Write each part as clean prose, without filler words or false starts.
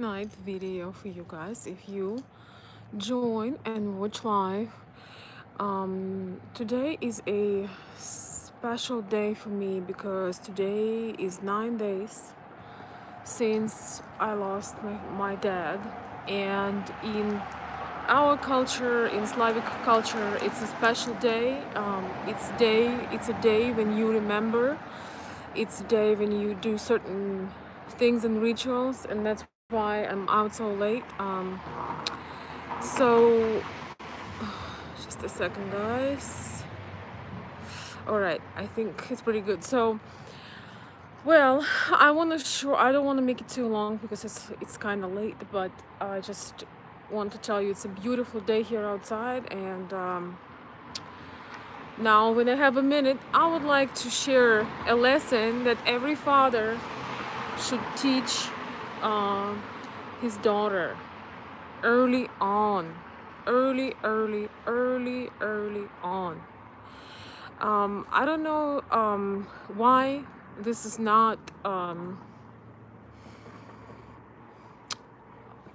night video for you guys if you join and watch live. Today is a special day for me because today is 9 days since I lost my dad. And in our culture, in Slavic culture, it's a special day. It's a day when you remember. It's a day when you do certain things and rituals, and that's why I'm out so late. So just a second, guys. All right, I think it's pretty good. So, well, I don't want to make it too long because it's kind of late, but I just want to tell you it's a beautiful day here outside, and now when I have a minute, I would like to share a lesson that every father should teach uh, his daughter early on, early on. I don't know why this is not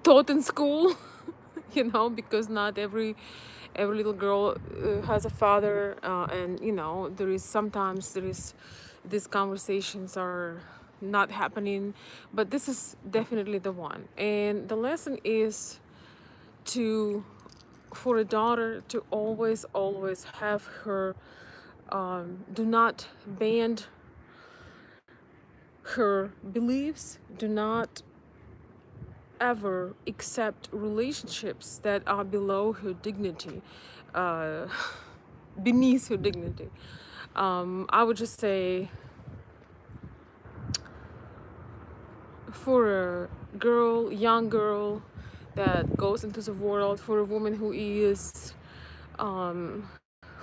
taught in school, because not every little girl has a father, and there is these conversations are not happening, but this is definitely the one. And the lesson is to for a daughter to always have her do not bend her beliefs, do not ever accept relationships that are below her dignity, uh, beneath her dignity. I would just say for a young girl that goes into the world, for a woman who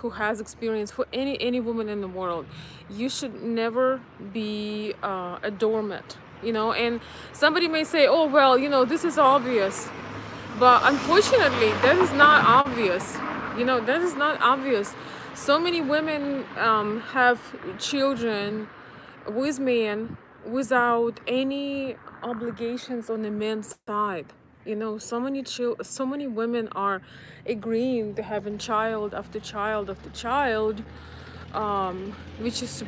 has experience, for any woman in the world, you should never be a doormat. And somebody may say, oh well, this is obvious, but unfortunately that is not obvious. That is not obvious. So many women have children with men without any obligations on the men's side. So many women are agreeing to having child after child after child, which is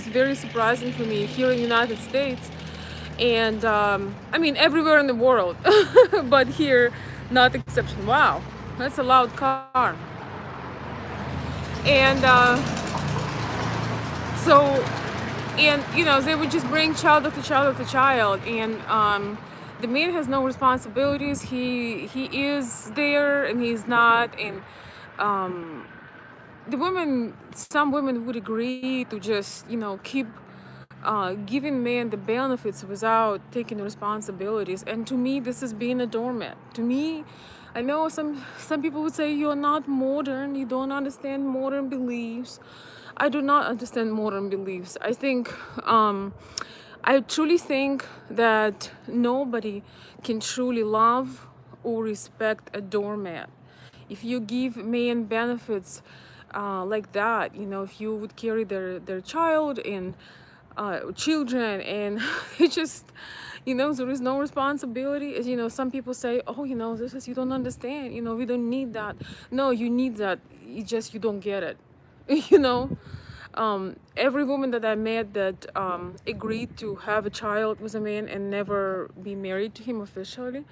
very surprising for me here in the United States, and I mean everywhere in the world, but here, not exception. Wow, that's a loud car. And so, and they would just bring child after child after child, and the man has no responsibilities. He is there and he's not. And some women would agree to just keep giving men the benefits without taking responsibilities. And to me, this is being a doormat. To me, I know some people would say you're not modern, you don't understand modern beliefs. I do not understand modern beliefs. I truly think that nobody can truly love or respect a doormat. If you give men benefits like that, if you would carry their child and children, and it just, there is no responsibility. Some people say, oh, this is, you don't understand, we don't need that. No, you need that. You don't get it. you know every woman that I met that agreed to have a child with a man and never be married to him officially,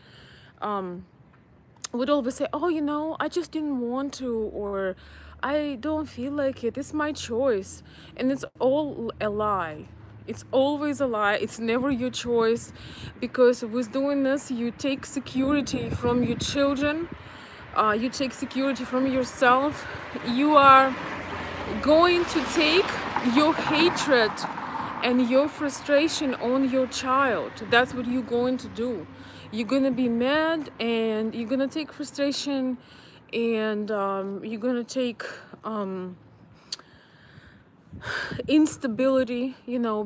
would always say, oh, I just didn't want to, or I don't feel like it, it's my choice. And it's all a lie. It's always a lie. It's never your choice, because with doing this you take security from your children, you take security from yourself. You are going to take your hatred and your frustration on your child. That's what you're going to do. You're gonna be mad, and you're gonna take frustration, and you're gonna take instability,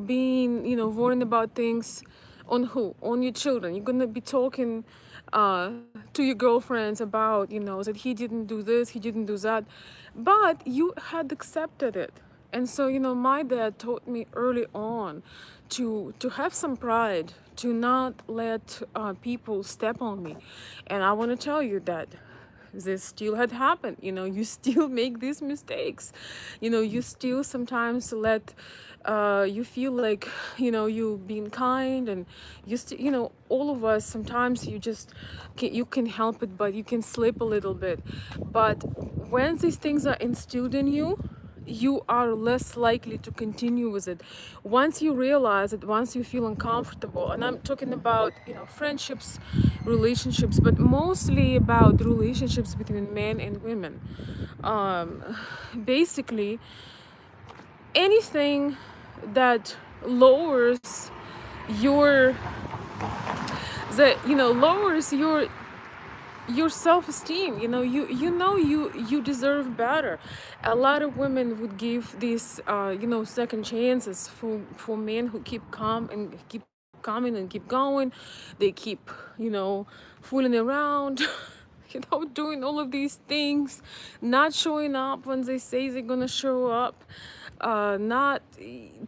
being, worrying about things on who? On your children. You're gonna be talking to your girlfriends about, that he didn't do this, he didn't do that, but you had accepted it. And so, my dad taught me early on to have some pride, to not let people step on me. And I want to tell you that this still had happened. You know, you still make these mistakes. You know, you still sometimes let you feel like, you know, you being kind, and you still, you know, all of us sometimes you just you can help it, but you can slip a little bit. But when these things are instilled in you, you are less likely to continue with it. Once you realize it, once you feel uncomfortable, and I'm talking about, you know, friendships, relationships, but mostly about relationships between men and women. um, Basically anything that lowers your lowers your self-esteem. You know, you deserve better. A lot of women would give these second chances for men who keep calm and keep coming and keep going. They keep, you know, fooling around, you know, doing all of these things, not showing up when they say they're gonna show up, not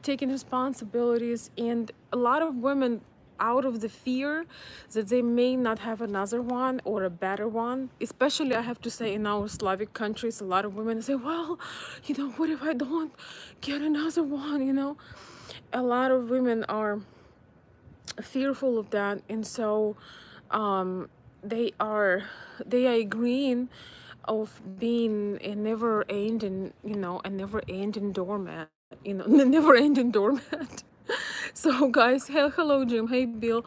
taking responsibilities. And a lot of women, out of the fear that they may not have another one or a better one, especially I have to say in our Slavic countries, a lot of women say, well, you know, what if I don't get another one, you know? A lot of women are fearful of that, and so um, they are agreeing of being a never ending, you know, a never ending doormat, you know, never ending doormat. So guys, hello Jim, hey Bill.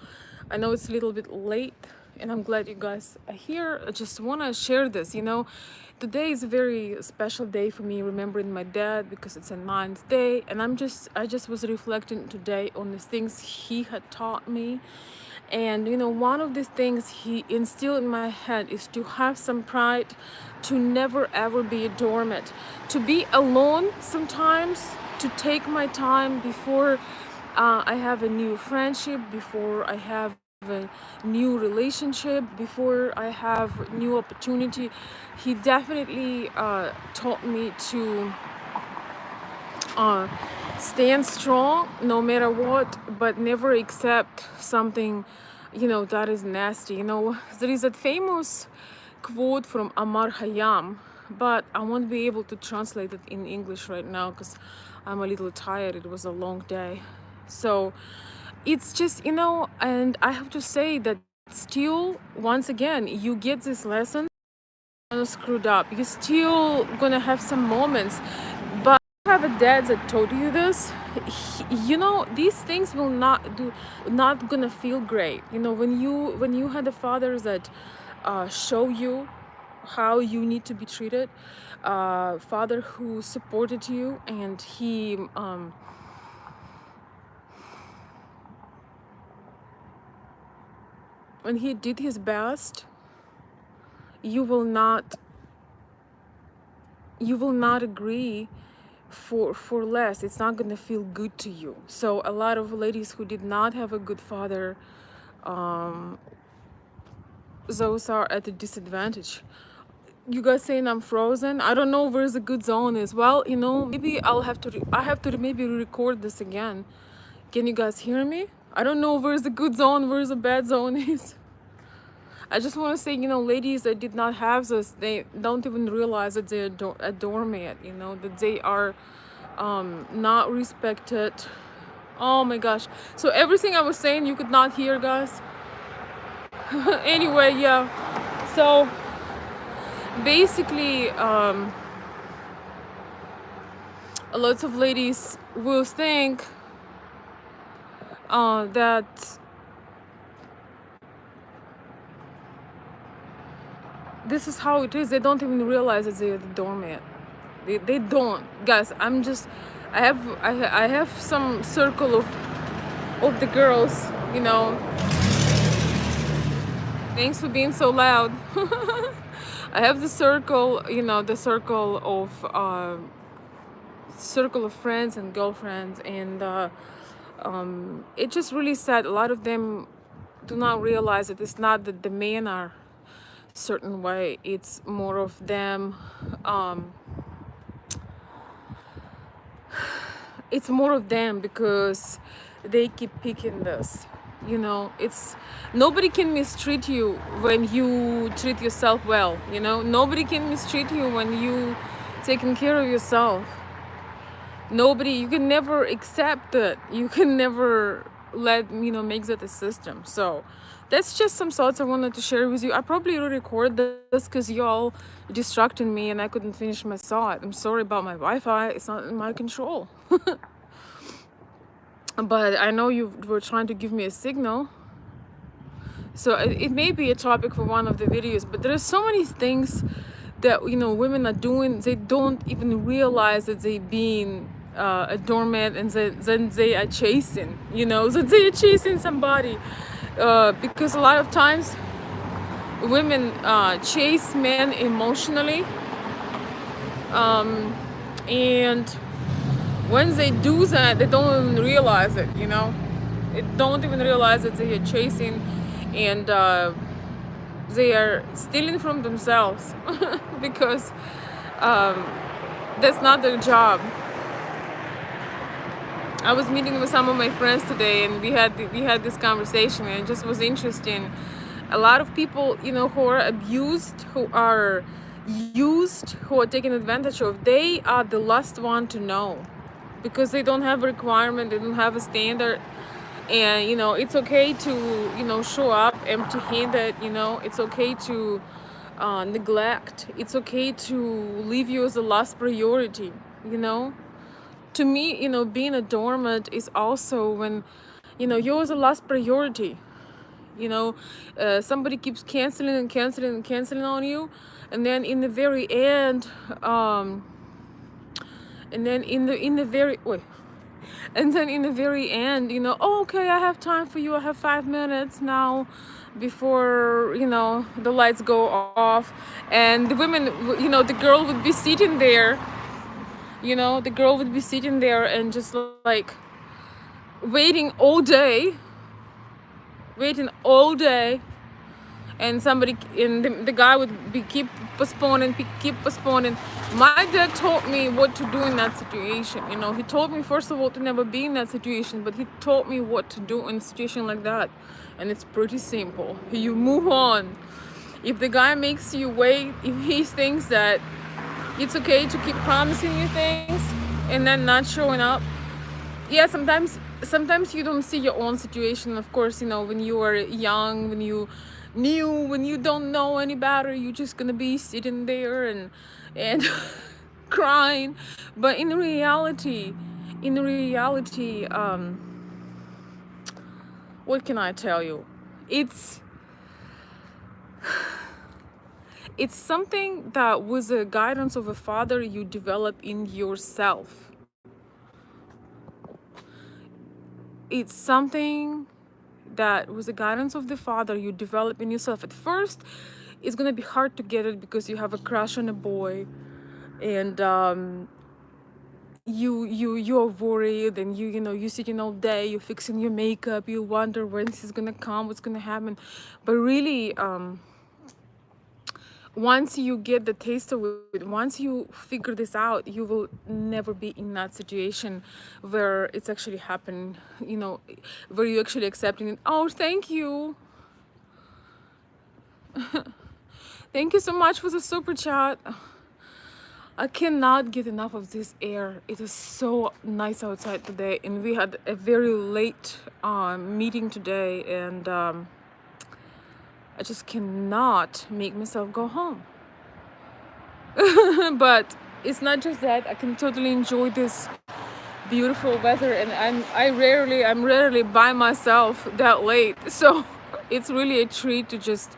I know it's a little bit late, and I'm glad you guys are here. I just want to share this, you know. Today is a very special day for me, remembering my dad, because it's a ninth day, and I just was reflecting today on the things he had taught me. And you know, one of the things he instilled in my head is to have some pride, to never ever be a doormat, to be alone sometimes, to take my time before I have a new friendship, before I have a new relationship, before I have new opportunity. He definitely taught me to uh, stand strong no matter what, but never accept something, you know, that is nasty. You know, there is a famous quote from Amar Hayam, but I won't be able to translate it in English right now because I'm a little tired. It was a long day. So it's just, you know, and I have to say that still, once again, you get this lesson, screwed up. You're still gonna have some moments, but I have a dad that told you this. You know, these things will not gonna feel great. You know, when you had a father that show you how you need to be treated, father who supported you, and he when he did his best, you will not agree for less. It's not gonna feel good to you. So a lot of ladies who did not have a good father, those are at a disadvantage. You guys saying I'm frozen? I don't know where the good zone is. Well, you know, maybe I have to maybe record this again. Can you guys hear me? I don't know where's the good zone, where's the bad zone is. I just want to say, you know, ladies that did not have this, they don't even realize that they're a doormat, you know, that they are not respected. Oh my gosh. So everything I was saying you could not hear, guys. Anyway, yeah. So basically, lots of ladies will think that this is how it is. They don't even realize that they're the doormat. They don't, guys. I have some circle of the girls, you know. Thanks for being so loud. I have the circle, you know, the circle of friends and girlfriends, and it's just really sad. A lot of them do not realize that it's not that the men are certain way. It's more of them. It's more of them because they keep picking this. You know, it's nobody can mistreat you when you treat yourself well. You know, nobody can mistreat you when you taking care of yourself. Nobody, you can never accept that. You can never let, make that a system. So that's just some thoughts I wanted to share with you. I probably will record this because y'all distracted me and I couldn't finish my thought. I'm sorry about my Wi-Fi. It's not in my control. But I know you were trying to give me a signal. So it may be a topic for one of the videos, but there are so many things that women are doing. They don't even realize that they being a doormat, and then they are chasing, that they are chasing somebody, because a lot of times women chase men emotionally, and when they do that, they don't even realize it. They don't even realize that they are chasing, and they are stealing from themselves because um, that's not their job. I was meeting with some of my friends today, and we had this conversation, and it just was interesting. A lot of people, who are abused, who are used, who are taken advantage of, they are the last one to know, because they don't have a requirement, they don't have a standard. And it's okay to show up empty-handed. It's okay to neglect. It's okay to leave you as a last priority. To me, being a doormat is also when you're the last priority. Somebody keeps canceling and canceling and canceling on you, and then in the very end, and then in the very wait and then in the very end, oh, okay, I have time for you, I have 5 minutes now before the lights go off. And the women, the girl would be sitting there, and just like waiting all day, and the guy would keep postponing. My dad taught me what to do in that situation. He told me, first of all, to never be in that situation, but he taught me what to do in a situation like that. And it's pretty simple. You move on. If the guy makes you wait, if he thinks that it's okay to keep promising you things and then not showing up, yeah, sometimes you don't see your own situation. Of course, when you are young, when you don't know any better, you're just gonna be sitting there and crying. But in reality, what can I tell you? It's something that, with the guidance of a father, you develop in yourself. It's something that, with the guidance of the father, you develop in yourself. At first, it's gonna be hard to get it because you have a crush on a boy, and you're worried, and you're sitting all day, you're fixing your makeup, you wonder when this is gonna come, what's gonna happen. But really, once you get the taste of it, once you figure this out, you will never be in that situation where it's actually happening, where you actually accepting it. Oh, thank you. Thank you so much for the super chat. I cannot get enough of this air. It is so nice outside today, and we had a very late meeting today, and I just cannot make myself go home. But it's not just that. I can totally enjoy this beautiful weather, and I'm rarely by myself that late, so it's really a treat to just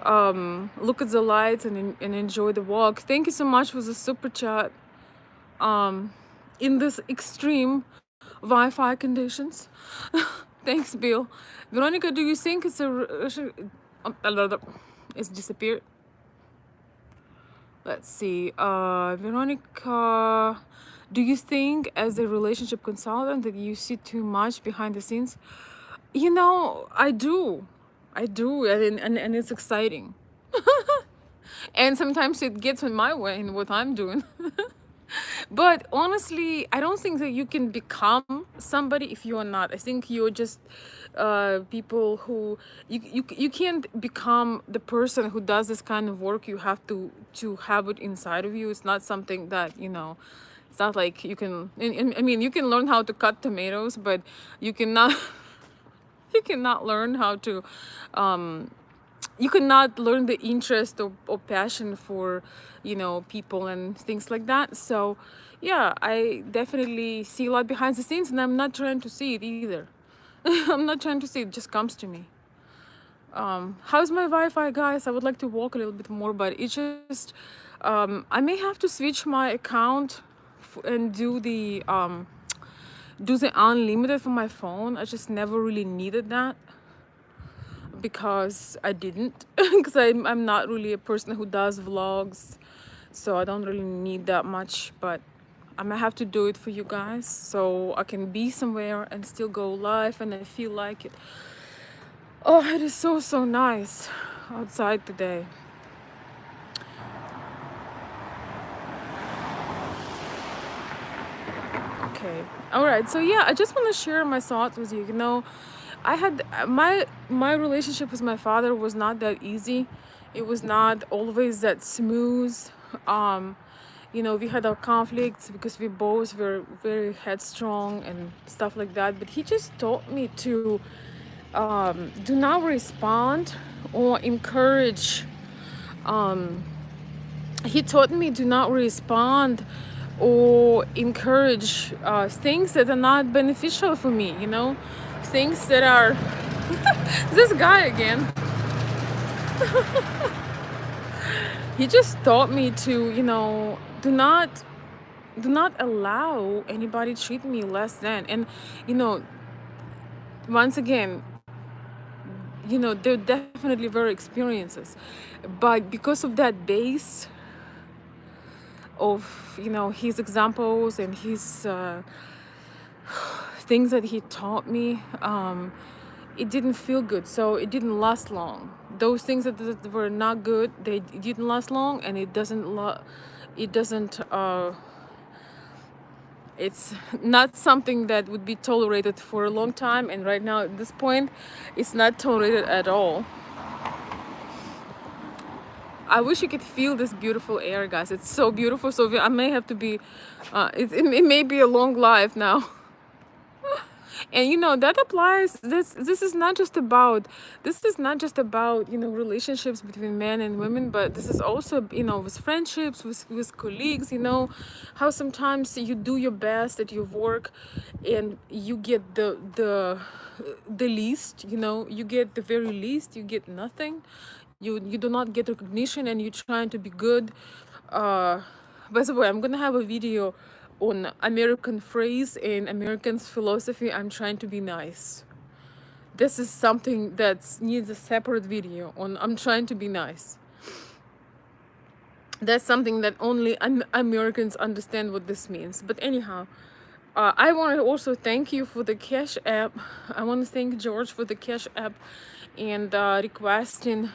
look at the lights and enjoy the walk. Thank you so much for the super chat. In this extreme Wi-Fi conditions. Thanks, Bill. Veronica, do you think it's it's disappeared? Let's see. Veronica, do you think, as a relationship consultant, that you see too much behind the scenes? I do, and it's exciting. And sometimes it gets in my way in what I'm doing. But honestly, I don't think that you can become somebody if you are not. I think you're just people who you can't become the person who does this kind of work. You have to have it inside of you. It's not something that, you know, it's not like you can, I mean, you can learn how to cut tomatoes, but you cannot you cannot learn how to you cannot learn the interest or passion for, you know, people and things like that. So yeah, I definitely see a lot behind the scenes, and I'm not trying to see it either. I'm not trying to see it, just comes to me. How's my Wi-Fi, guys? I would like to walk a little bit more, but it just I may have to switch my account and do the unlimited for my phone. I just never really needed that because I didn't because I'm not really a person who does vlogs, so I don't really need that much. But I might have to do it for you guys so I can be somewhere and still go live and I feel like it. Oh, it is so nice outside today. Okay, all right, so yeah, I just want to share my thoughts with you. You know, I had my relationship with my father was not that easy. It was not always that smooth. um you know, we had our conflicts because we both were very headstrong and stuff like that, but he just taught me to do not respond or encourage. He taught me to not respond or encourage things that are not beneficial for me, you know, things that are this guy again. He just taught me to, you know, do not allow anybody treat me less than. And you know, once again, you know, they're definitely very experiences, but because of that base of, you know, his examples and his things that he taught me, it didn't feel good, so it didn't last long. Those things that were not good, they didn't last long, and it doesn't it's not something that would be tolerated for a long time, and right now at this point it's not tolerated at all. I wish you could feel this beautiful air, guys. It's so beautiful. So I may have to be it may be a long life now. And you know, that applies, this is not just about, you know, relationships between men and women, but this is also, you know, with friendships, with colleagues. You know how sometimes you do your best at your work and you get the least, you know, you get the very least, you get nothing, you do not get recognition, and you're trying to be good. uh by the way, I'm gonna have a video on American phrase and Americans philosophy. I'm trying to be nice. This is something that needs a separate video on. I'm trying to be nice. That's something that only Americans understand what this means. But anyhow, I want to also thank you for the Cash App. I want to thank George for the Cash App and requesting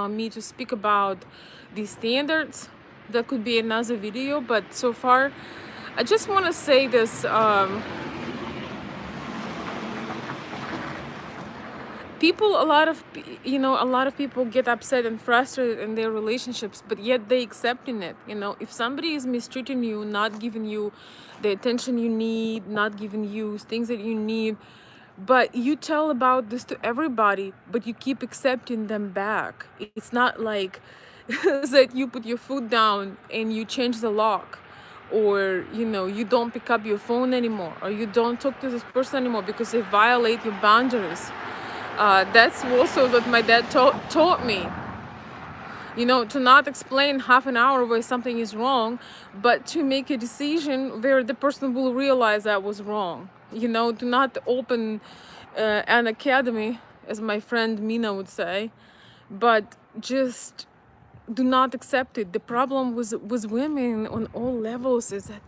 me to speak about the standards. That could be another video, but so far, I just want to say this. People, you know, a lot of people get upset and frustrated in their relationships, but yet they accepting it. You know, if somebody is mistreating you, not giving you the attention you need, not giving you things that you need, but you tell about this to everybody, but you keep accepting them back. It's not like that you put your foot down and you change the lock, or you know, you don't pick up your phone anymore, or you don't talk to this person anymore because they violate your boundaries. That's also what my dad taught me. You know, to not explain half an hour why something is wrong, but to make a decision where the person will realize that was wrong. You know, to not open an academy, as my friend Mina would say, but just do not accept it. The problem with women on all levels is that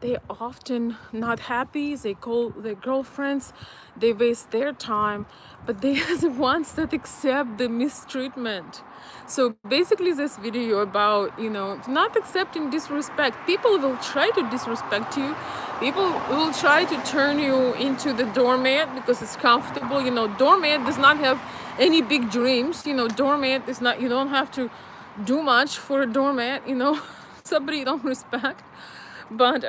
they often not happy. They call their girlfriends, they waste their time, but they are the ones that accept the mistreatment. So basically this video about, you know, not accepting disrespect. People will try to disrespect you. People will try to turn you into the doormat because it's comfortable. You know, doormat does not have any big dreams. You know, doormat is not, you don't have to do much for a doormat, you know. Somebody you don't respect. But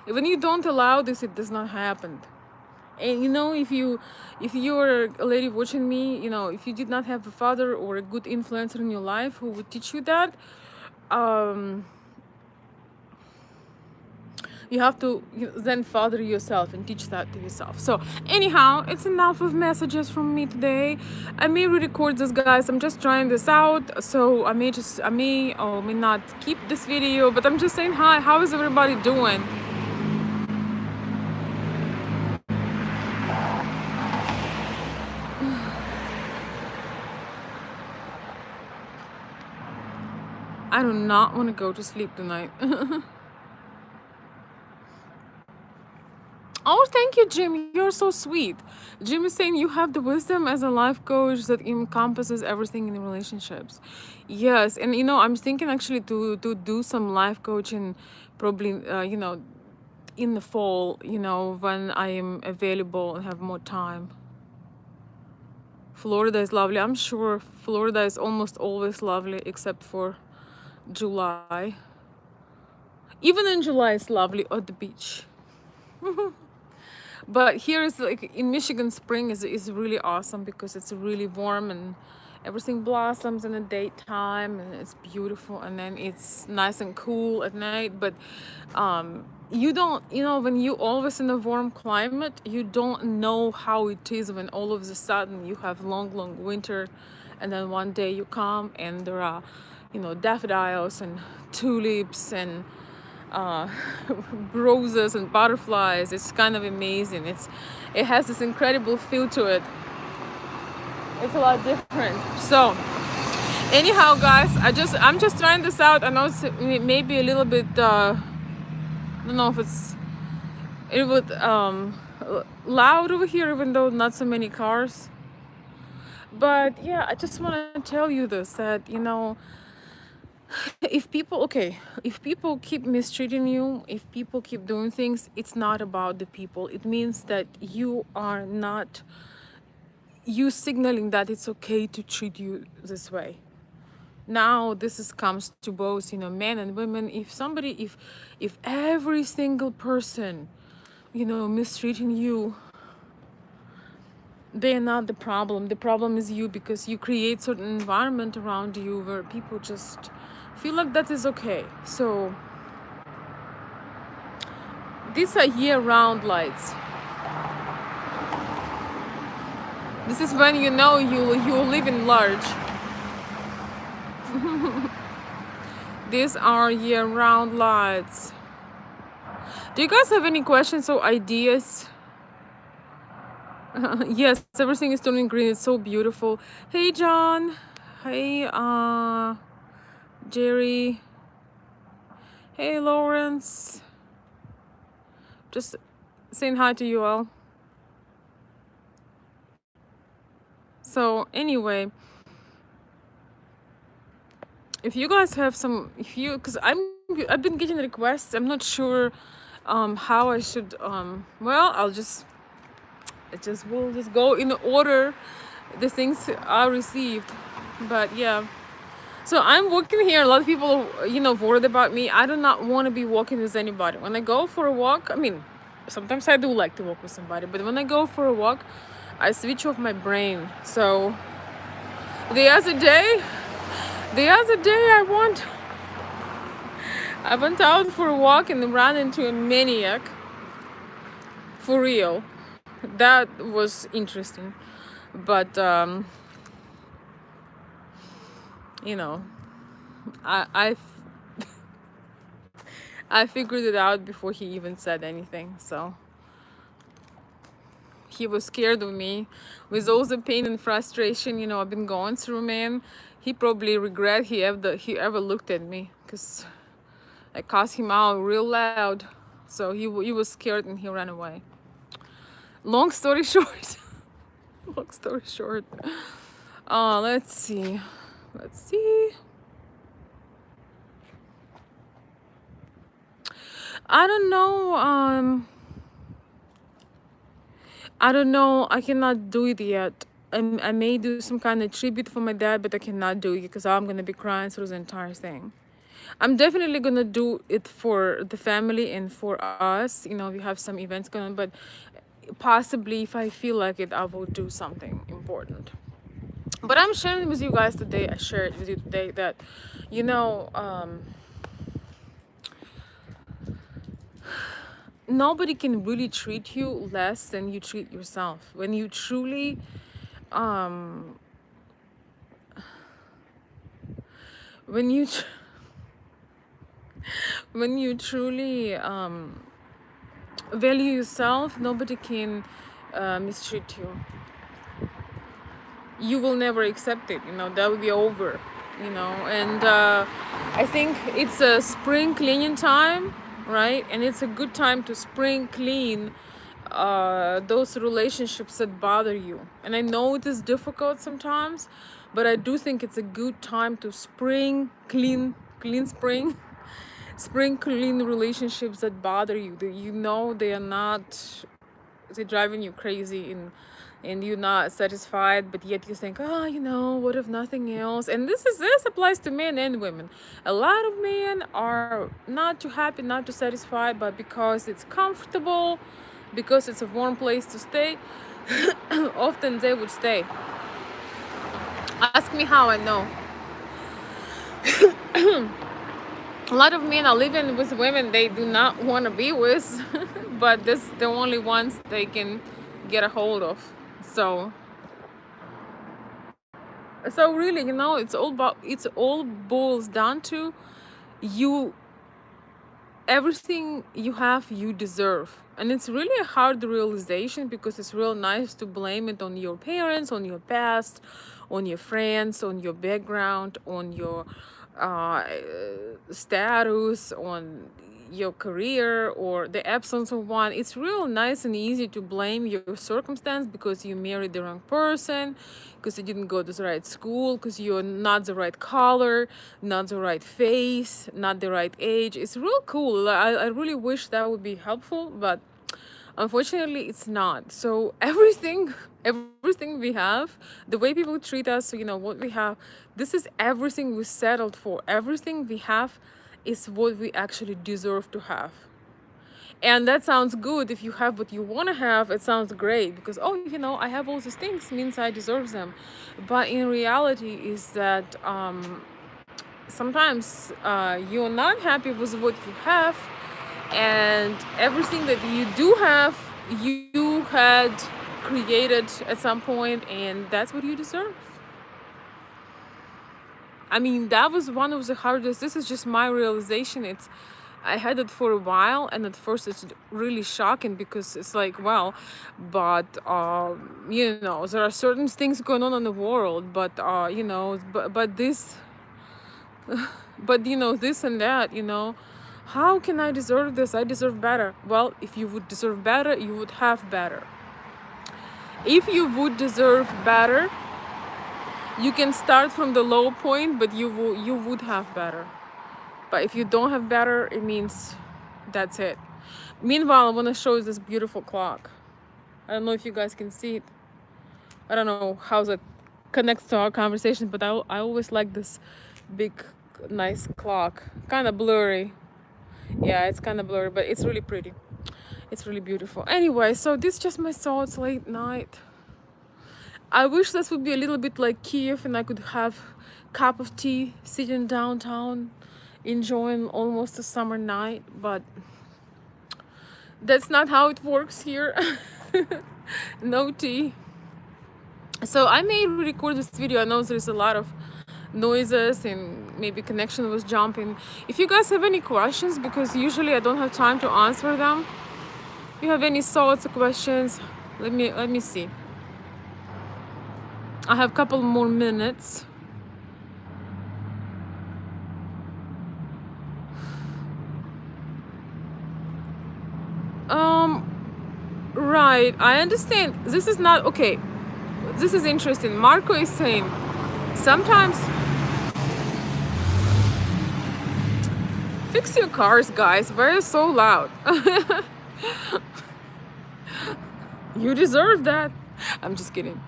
when you don't allow this, it does not happen. And you know, if you're a lady watching me, you know, if you did not have a father or a good influencer in your life who would teach you that, you have to then father yourself and teach that to yourself. So anyhow, it's enough of messages from me today. I may re-record this, guys. I'm just trying this out, so I may or may not keep this video, but I'm just saying hi. How is everybody doing? I do not want to go to sleep tonight. Oh, thank you, Jim. You're so sweet. Jim is saying you have the wisdom as a life coach that encompasses everything in relationships. Yes, and you know, I'm thinking actually to do some life coaching, probably you know, in the fall. You know, when I am available and have more time. Florida is lovely. I'm sure Florida is almost always lovely, except for July. Even in July, it's lovely at the beach. But here is like in Michigan, spring is really awesome because it's really warm and everything blossoms in the daytime and it's beautiful, and then it's nice and cool at night. But you don't, you know, when you always in a warm climate, you don't know how it is when all of a sudden you have long winter, and then one day you come and there are, you know, daffodils and tulips and roses and butterflies. It's kind of amazing. It has this incredible feel to it. It's a lot different. So anyhow, guys, I'm just trying this out. I know it's maybe a little bit I don't know if it would loud over here, even though not so many cars. But yeah, I just want to tell you this, that you know, if people keep mistreating you, if people keep doing things, it's not about the people. It means that you are not, you signaling that it's okay to treat you this way. Now this comes to both, you know, men and women. If every single person, you know, mistreating you, they're not the problem. The problem is you, because you create certain environment around you where people just feel like that is okay. So these are year-round lights. This is when you know you live in large. These are year-round lights. Do you guys have any questions or ideas? Yes, everything is turning green. It's so beautiful. Hey, John. Hey, Jerry. Hey, Lawrence. Just saying hi to you all. So anyway, if you guys have some, because I've been getting requests. I'm not sure how I should well, we'll just go in order the things are received. But yeah, so I'm walking here. A lot of people, you know, worried about me. I do not want to be walking with anybody. When I go for a walk, I mean, sometimes I do like to walk with somebody, but when I go for a walk, I switch off my brain. So the other day I went out for a walk and ran into a maniac. For real. That was interesting. But you know, I figured it out before he even said anything. So he was scared of me with all the pain and frustration, you know, I've been going through, man. He probably regret he ever looked at me, because I cussed him out real loud. So he was scared and he ran away. Long story short, long story short. Let's see. Let's see. I don't know. I don't know. I cannot do it yet. I may do some kind of tribute for my dad, but I cannot do it because I'm gonna be crying through the entire thing. I'm definitely gonna do it for the family and for us. You know, we have some events going on, but possibly if I feel like it, I will do something important. But I'm sharing with you guys today. I shared with you today that, you know, nobody can really treat you less than you treat yourself. When you truly when you when you truly value yourself, nobody can mistreat you. You will never accept it, you know, that will be over, you know. And I think it's a spring cleaning time, right? And it's a good time to spring clean those relationships that bother you. And I know it is difficult sometimes, but I do think it's a good time to spring clean spring clean relationships that bother you, that you know they're driving you crazy, and you're not satisfied, but yet you think, oh, you know, what if nothing else? And this applies to men and women. A lot of men are not too happy, not too satisfied, but because it's comfortable, because it's a warm place to stay, often they would stay. Ask me how I know. A lot of men are living with women they do not want to be with, but this the only ones they can get a hold of. So really, you know, it's all boils down to you. Everything you have, you deserve. And it's really a hard realization, because it's real nice to blame it on your parents, on your past, on your friends, on your background, on your status, on your career, or the absence of one. It's real nice and easy to blame your circumstance because you married the wrong person, because you didn't go to the right school, because you're not the right color, not the right face, not the right age. It's real cool. I really wish that would be helpful, but unfortunately it's not. So everything we have, the way people treat us, you know, what we have, this is everything we settled for. Everything we have is what we actually deserve to have. And that sounds good. If you have what you want to have, it sounds great, because, oh, you know, I have all these things, means I deserve them. But in reality is that sometimes you're not happy with what you have, and everything that you do have, you had created at some point, and that's what you deserve. I mean, that was one of the hardest. This is just my realization. I had it for a while, and at first it's really shocking, because it's like, well, but you know, there are certain things going on in the world, but you know, but this, but you know, this and that, you know, how can I deserve this? I deserve better. Well, if you would deserve better, you would have better. If you would deserve better, you can start from the low point, but you would have better. But if you don't have better, it means that's it. Meanwhile, I want to show you this beautiful clock. I don't know if you guys can see it. I don't know how that connects to our conversation, but I always like this big, nice clock. Kind of blurry. Yeah, it's kind of blurry, but it's really pretty. It's really beautiful. Anyway, so this is just my thoughts late night. I wish this would be a little bit like Kiev, and I could have a cup of tea sitting downtown enjoying almost a summer night, but that's not how it works here. No tea. So I may record this video. I know there's a lot of noises and maybe connection was jumping. If you guys have any questions, because usually I don't have time to answer them, if you have any thoughts or questions, Let me see. I have a couple more minutes. Um, right. I understand. This is not okay. This is interesting. Marco is saying sometimes fix your cars, guys. Why are you so loud? You deserve that. I'm just kidding.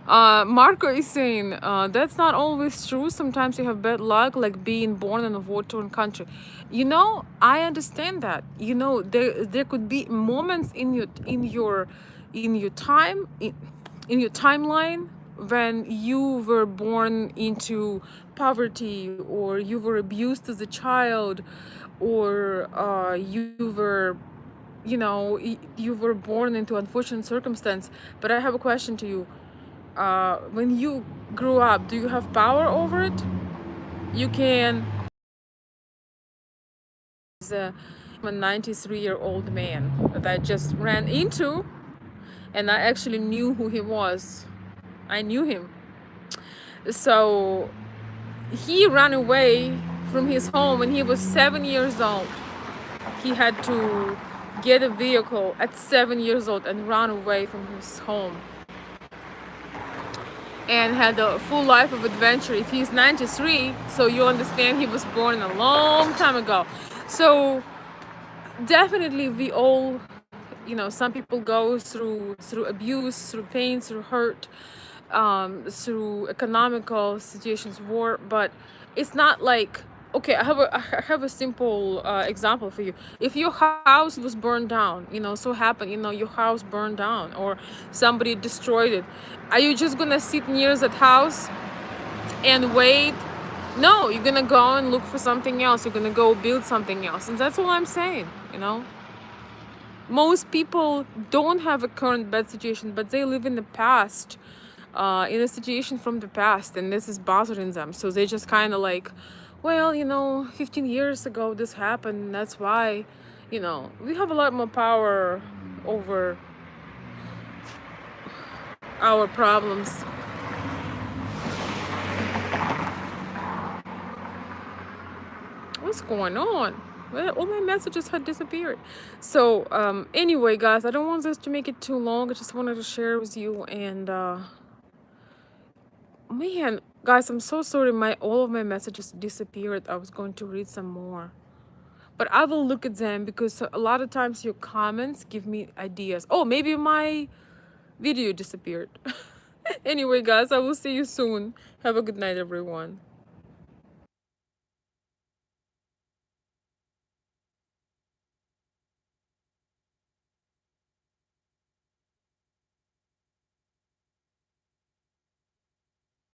Marco is saying that's not always true. Sometimes you have bad luck, like being born in a war-torn country. You know, I understand that. You know, there could be moments in your time in your timeline when you were born into poverty, or you were abused as a child, or you were, you were born into unfortunate circumstance. But I have a question to you. When you grew up, do you have power over it? You can, as a 93-year-old man that I just ran into, and I actually knew who he was. I knew him. So he ran away from his home when he was 7 years old. He had to get a vehicle at 7 years old and run away from his home, and had a full life of adventure. If he's 93, so you understand he was born a long time ago. So definitely we all, some people go through abuse, through pain, through hurt, through economical situations, war. But it's not like, okay, I have a simple example for you. If your house was burned down, so happened, your house burned down, or somebody destroyed it, are you just gonna sit near that house and wait? No, you're gonna go and look for something else. You're gonna go build something else. And that's all I'm saying. Most people don't have a current bad situation, but they live in the past, in a situation from the past, and this is bothering them. So they just kind of like, well, 15 years ago this happened. That's why, we have a lot more power over our problems. What's going on? Well, all my messages had disappeared. So anyway, guys, I don't want this to make it too long. I just wanted to share with you. And man, guys, I'm so sorry. All of my messages disappeared. I was going to read some more, but I will look at them, because a lot of times your comments give me ideas. Oh, maybe my video disappeared. Anyway, guys, I will see you soon. Have a good night, everyone.